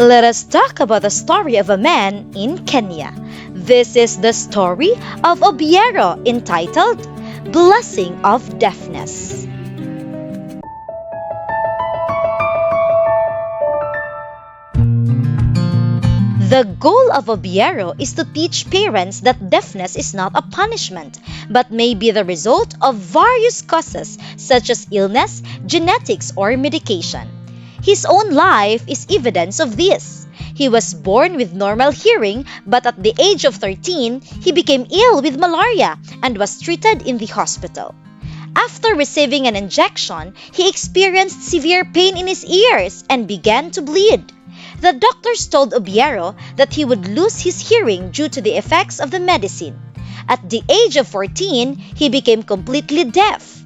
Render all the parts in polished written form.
Let us talk about the story of a man in Kenya. This is the story of Obiero, entitled Blessing of Deafness. The goal of Obiero is to teach parents that deafness is not a punishment, but may be the result of various causes such as illness, genetics, or medication. His own life is evidence of this. He was born with normal hearing, but at the age of 13, he became ill with malaria and was treated in the hospital. After receiving an injection, he experienced severe pain in his ears and began to bleed. The doctors told Obiero that he would lose his hearing due to the effects of the medicine. At the age of 14, he became completely deaf.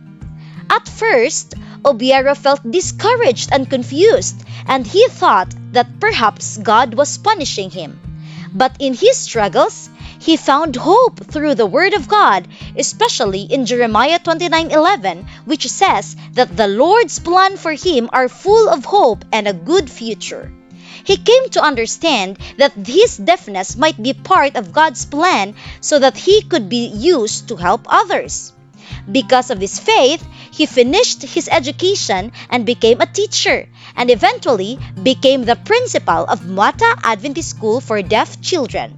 At first, Obiero felt discouraged and confused, and he thought that perhaps God was punishing him. But in his struggles, he found hope through the Word of God, especially in Jeremiah 29:11, which says that the Lord's plan for him are full of hope and a good future. He came to understand that his deafness might be part of God's plan so that he could be used to help others. Because of this faith, he finished his education and became a teacher, and eventually became the principal of Mwata Adventist School for deaf children.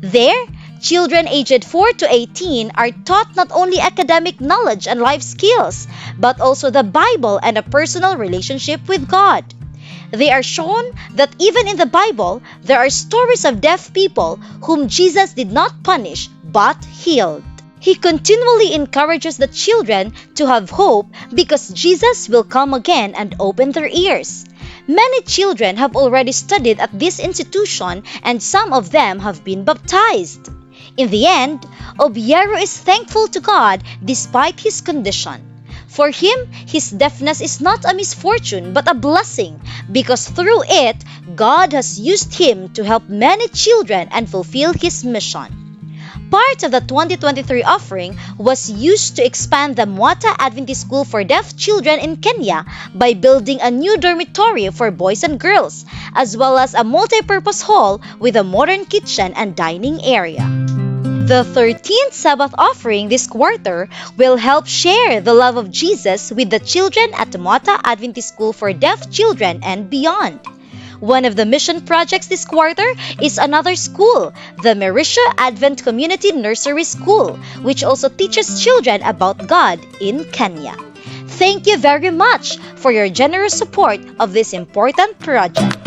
There, children aged 4 to 18 are taught not only academic knowledge and life skills, but also the Bible and a personal relationship with God. They are shown that even in the Bible, there are stories of deaf people whom Jesus did not punish but healed. He continually encourages the children to have hope because Jesus will come again and open their ears. Many children have already studied at this institution and some of them have been baptized. In the end, Obiero is thankful to God despite his condition. For him, his deafness is not a misfortune but a blessing because through it, God has used him to help many children and fulfill his mission. Part of the 2023 offering was used to expand the Mwata Adventist School for deaf children in Kenya by building a new dormitory for boys and girls, as well as a multi-purpose hall with a modern kitchen and dining area. The 13th Sabbath offering this quarter will help share the love of Jesus with the children at the Mwata Adventist School for deaf children and beyond. One of the mission projects this quarter is another school, the Marisha Advent Community Nursery School, which also teaches children about God in Kenya. Thank you very much for your generous support of this important project.